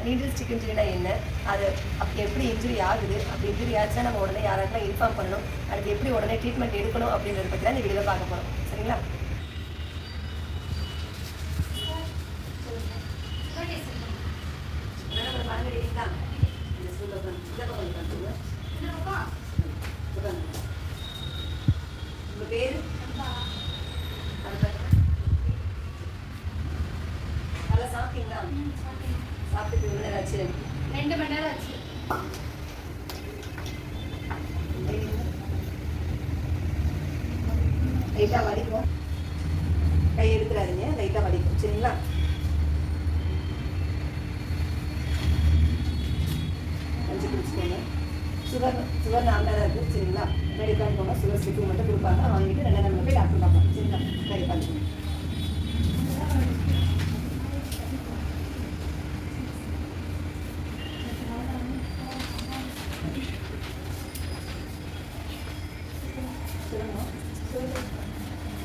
Needle stick இன்ஜுரினா என்ன, அது எப்படி இன்ஜுரி ஆகுது, அப்படி இன்ஜுரி ஆச்சுன்னா நம்ம உடனே யாராக்கெல்லாம் இன்ஃபார்ம் பண்ணணும், அதுக்கு எப்படி உடனே ட்ரீட்மெண்ட் எடுக்கணும் அப்படின்றத பற்றி தான் இந்த வீடியோவில் பார்க்க போகிறோம். சரிங்களா? உங்கள் பேர்? நல்லா சாப்பிட்டீங்களா? சாப்பிட்டு எவ்வளோ நேரம் ஆச்சு? 2 மணி நேரம் ஆச்சு. லைட்டாக வலிக்கும், கை எடுத்துடாதீங்க, லைட்டாக வலிக்கும். சரிங்களா? கஞ்சி குடிச்சுக்கோங்க. சுகர் நார்மலாக தான் இருக்குது. சரிங்களா? மெடிக்கல் போனால் சுகர் ஸ்டிக்கு மட்டும் கொடுப்பாங்க, வாங்கிட்டு 2 நாள் போய் டாக்டர் பார்ப்பாங்க. சரிங்களா? ட்ரை பண்ணுங்க.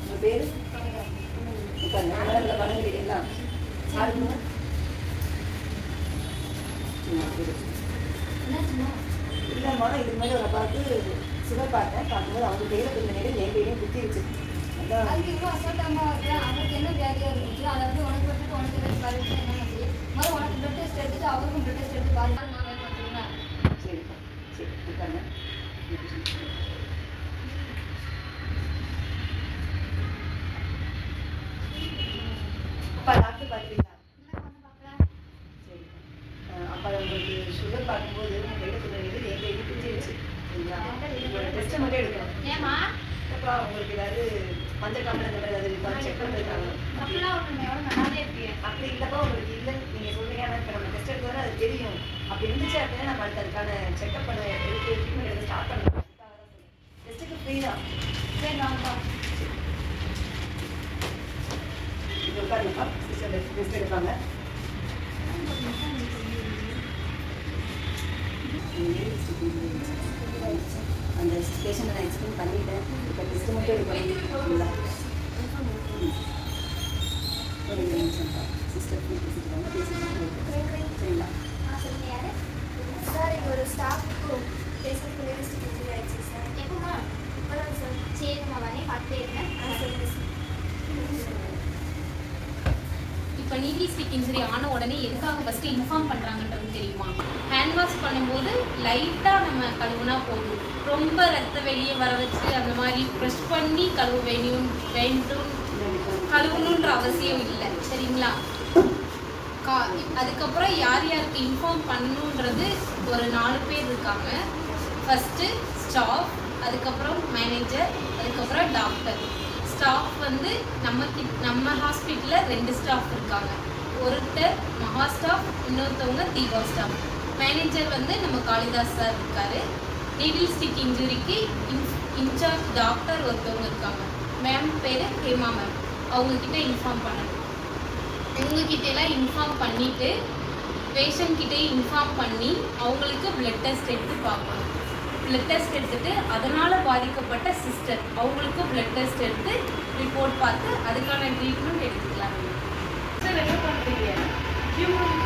உங்கள் பேர்? உட்காந்து பண்ணுறீங்களா? சாப்பிடுங்க. இல்லைம்மா, இதுக்கு மேலே ஒரு அப்பாவுக்கு சுகர் பார்க்கும்போது அவங்க கையில் கொஞ்சம் நேரம் என் கையிலையும் குத்திருச்சு. அதான் அதுக்கு இவ்வளோ அசால்ட்டாக அவருக்கு என்ன வியாதியாக இருந்துச்சு, அதை வந்து உனக்கு பட்டு உனக்கு எதாவது பாதிச்சு என்ன முதல்ல உனக்கு பிளட் டெஸ்ட் எடுத்துட்டு அவருக்கும் பிளட் டெஸ்ட் எடுத்து பாருங்க. நான் வேலை பார்த்துருங்க. சரிப்பா, சரி உட்காங்க. அப்பா டாக்டர் பார்க்குறீங்களா? சரிப்பா. அப்பா உங்களுக்கு சுகர் பார்க்கும்போது உங்கள் கையில் கொஞ்சம் நேரம் என் கையில் குத்திருச்சு. சரிங்களா? உங்களோட டெஸ்ட்டை மட்டும் எடுக்கணும். ஏமா அப்பா உங்களுக்கு ஏதாவது மஞ்சள் காமலை இந்த மாதிரி ஏதாவது செக் பண்ணிருக்காங்க? அப்படிலாம் ஒன்று எவ்வளோ நல்லாவே இருக்கு. அப்படி இல்லைப்பா, உங்களுக்கு இல்லைன்னு நீங்கள் சொல்கிறீங்க. ஆனால் இப்போ நம்ம டெஸ்ட் எடுத்தோன்னா அது தெரியும். அப்படி இருந்துச்சு அப்படின்னா நம்ம அதுக்கான செக்அப் பண்ண எடுத்து ட்ரீட்மெண்ட் எடுத்து ஸ்டார்ட் பண்ணலாம். டெஸ்ட்டுக்கு ஃப்ரீ தான். சரி வாங்கப்பா. இது உட்காருங்கப்பா, சிஸ்டர் டெஸ்ட் எடுப்பாங்க. அந்த பேஷண்ட்டை நான் எக்ஸ்பிளைன் பண்ணிட்டேன். இப்போ டெஸ்ட்டு மட்டும் எடுக்கணும். ஒரு நிமிஷம்ப்பா, சிஸ்டர் பேசிட்டுவாங்க, பேசிட்டு சரிங்களா? சார், இங்கே ஒரு ஸ்டாஃப்க்கு பேசுறதுக்கு லிஸ்ட் ஆயிடுச்சு சார். எப்போமா? இப்போதான் சார். சரிம்மா, வரேன் பார்த்துட்டே இருக்கேன். சரிங்க சார். இப்போ நீடில் ஸ்டிக் இன்ஜுரி ஆன உடனே எதுக்காக ஃபஸ்ட்டு இன்ஃபார்ம் பண்ணுறாங்கன்றது தெரியுமா? ஹேண்ட் வாஷ் பண்ணும்போது லைட்டாக நம்ம கழுவுனா போதும். ரொம்ப ரத்த வெளியே வர வச்சு அந்த மாதிரி ப்ரெஷ் பண்ணி கழுவணுன்ற அவசியம் இல்லை. சரிங்களா? அதுக்கப்புறம் யார் யாருக்கு இன்ஃபார்ம் பண்ணணுன்றது ஒரு 4 பேர் இருக்காங்க. ஃபஸ்ட்டு ஸ்டாஃப், அதுக்கப்புறம் மேனேஜர், அதுக்கப்புறம் டாக்டர். ஸ்டாஃப் வந்து நம்ம ஹாஸ்பிட்டலில் 2 ஸ்டாஃப் இருக்காங்க. ஒருத்தர் மகா ஸ்டாஃப், இன்னொருத்தவங்க தீபா ஸ்டாஃப். மேனேஜர் வந்து நம்ம காளிதாஸ் சார் இருக்காரு. நீடில் ஸ்டிக் இன்ஜுரிக்கு இன்சார்ஜ் டாக்டர் ஒருத்தவங்க இருக்காங்க. மேம் பேர் ஹேமா மேம். அவங்கக்கிட்ட இன்ஃபார்ம் பண்ணணும். இவங்ககிட்டலாம் இன்ஃபார்ம் பண்ணிவிட்டு பேஷண்ட்கிட்டே இன்ஃபார்ம் பண்ணி அவங்களுக்கு பிளட் டெஸ்ட் எடுத்து பார்க்கணும். பிளட் டெஸ்ட் எடுத்துகிட்டு அதனால் பாதிக்கப்பட்ட சிஸ்டர் அவங்களுக்கு பிளட் டெஸ்ட் எடுத்து ரிப்போர்ட் பார்த்து அதுக்கான ட்ரீட்மெண்ட் எடுத்துக்கலாம். சார் என்ன பண்ணுறீங்க? ஹியூமன்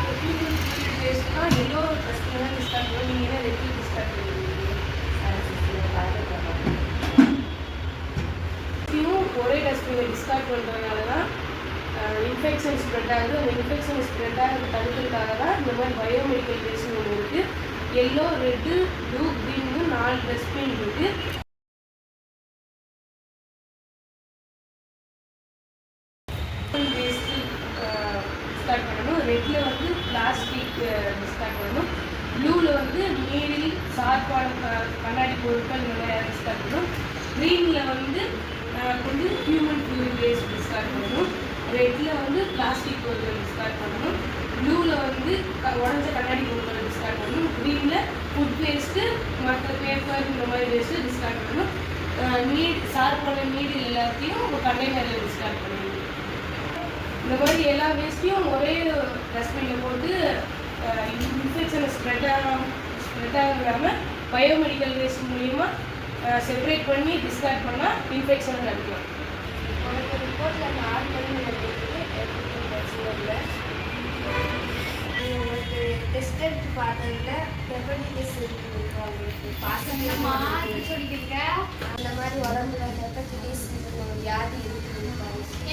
டெஸ்ட்லாம் எல்லோ டெஸ்ட் தான் டிஸ்டார்ட் பண்ணுவோம். நீங்கள் என்ன ரெட்டி டிஸ்டார்ட் பண்ணுவீங்க? ஒரே டஸ்ட்பினில் டிஸ்கார்ட் பண்ணுறதுனால தான் இன்ஃபெக்ஷன் ஸ்ப்ரெட் ஆகுது. அந்த இன்ஃபெக்ஷன் ஸ்ப்ரெட் ஆகுது தடுக்கிறதுக்காக தான் இந்த மாதிரி பயோமெடிக்கல் டெஸ்ட் ஒன்று இருக்குது. எல்லோ, ரெட்டு, ப்ளூ, க்ரீன்னு 4 டஸ்ட்பின் இருக்குது. வேஸ்ட்டு டிஸ்கார்ட் பண்ணணும். ரெட்டில் வந்து பிளாஸ்டிக் டிஸ்கார்ட் பண்ணணும். ப்ளூவில் வந்து நீரில் சார்பான கண்ணாடி பொருட்கள் இந்த மாதிரி டிஸ்கார்ட் பண்ணணும். க்ரீனில் வந்து ஹியூமன் ஃப்ளூயிட் வேஸ்ட் டிஸ்கார்ட் பண்ணணும். ரெட்டில் வந்து பிளாஸ்டிக் பொருட்கள் டிஸ்கார்ட் பண்ணணும். ப்ளூவில் வந்து உடஞ்ச கண்ணாடி பொருட்களை டிஸ்கார்ட் பண்ணணும். க்ரீனில் ஃபுட் வேஸ்ட்டு, மற்ற பேப்பர் இந்த மாதிரி வேஸ்ட்டு டிஸ்கார்ட் பண்ணணும். சார்பான நீர் எல்லாத்தையும் ஒரு கண்டெய்னரில் டிஸ்கார்ட் பண்ணணும். இந்த மாதிரி எல்லா வேஸ்ட்டையும் ஒரே டஸ்ட்பினில் போட்டு இன்ஃபெக்ஷனை ஸ்ப்ரெட் ஆகாமல் பயோமெடிக்கல் வேஸ்ட் மூலிமா செப்பரேட் பண்ணி டிஸ்கார்ட் பண்ணால் இன்ஃபெக்ஷனை தடுக்கலாம். உனக்கு ரிப்போர்ட்டில் நார்மல் இருக்குது, பிரச்சனை இல்லை. உங்களுக்கு டெஸ்ட் எடுத்து பார்த்ததுல ஹெப்படைட்டிஸ் இருக்குது அவங்களுக்கு என்னம்மா இப்படி பாசம் சொல்லிட்டு இருக்க? அந்த மாதிரி உடம்புல ஹெப்படைட்டிஸ் வியாதி இருக்குது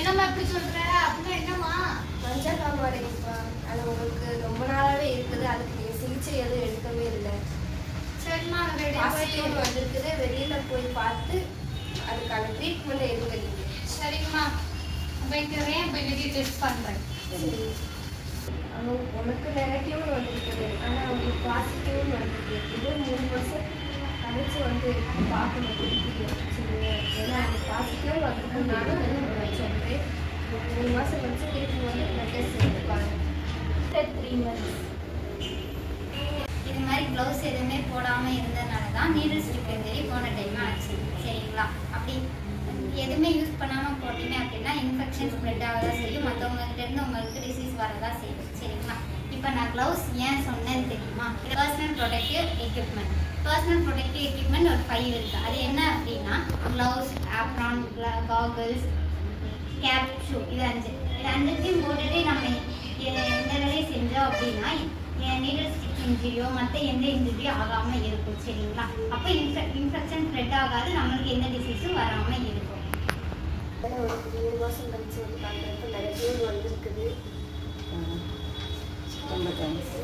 என்னம்மா இப்படி சொல்ற? அப்படின்னா என்னம்மா? மஞ்சள் காமாலைப்பா அது உங்களுக்கு ரொம்ப நாளாவே இருக்குது. அதுக்கு நீங்கள் சிகிச்சை எதுவும் எடுக்கவே இல்லை. சரிம்மா அதை வெளியே பாசிட்டிவ் போய் வந்திருக்குது. வெளியில போய் பார்த்து அதுக்கான ட்ரீட்மெண்ட் எடுங்க நீங்கள். சரிங்கம்மா வைக்கிறேன் போய் வெளியே டெஸ்ட் பண்ணுறேன். உனக்கு நெகட்டிவ்னு வந்திருக்குது, ஆனால் அவங்களுக்கு பாசிட்டிவ்னு வந்திருக்கு. இது 3 வருஷம் கழிச்சு வந்து பார்க்கணும் இருக்குது. சரிங்க, ஏன்னா அது பாசிட்டிவ் வந்திருக்குனால நான் சொல்கிறேன். 3 மாதம் கழிச்சு திருப்பி வந்து பிளட் டெஸ்ட் எடுப்பாங்க. 3 months. இது மாதிரி க்ளவுஸ் எதுவுமே போடாமல் இருந்ததுனால தான் நீடில் ஸ்டிக் இன்ஜரி போன டைம் ஆச்சு. சரிங்களா? அப்படி எதுவுமே யூஸ் பண்ணாமல் போட்டீங்க அப்படின்னா இன்ஃபெக்ஷன் ஸ்ப்ரெட் ஆக தான் செய்யும். மற்றவங்ககிட்டேருந்து உங்களுக்கு டிசீஸ் வரதான் செய்யும். சரிங்களா? இப்போ நான் க்ளவுஸ் ஏன் சொன்னேன்னு தெரியுமா? Personal protective equipment. Personal protective equipment ஒரு 5 இருக்குது. அது என்ன அப்படின்னா க்ளவுஸ், ஆப்ரான், காகல்ஸ், கேப், ஷூ. இது 5. இது 5த்தையும் போட்டுட்டு நம்ம எந்த வேலையை செஞ்சோம் அப்படின்னா நீடில் ஸ்டிக் இன்ஜுரியோ மற்ற எந்த இன்ஜுரியோ ஆகாமல் இருக்கும். சரிங்களா? அப்போ இன்ஃபெக்ஷன் ஸ்ப்ரெட் ஆகாது, நம்மளுக்கு எந்த டிசீஸும் வராமல் இருக்கும். ஒரு 3 மாதம் கழிச்சு வந்து பார்க்குறப்ப நெகட்டிவ் வந்திருக்குது. ரொம்ப தேங்க்ஸ்.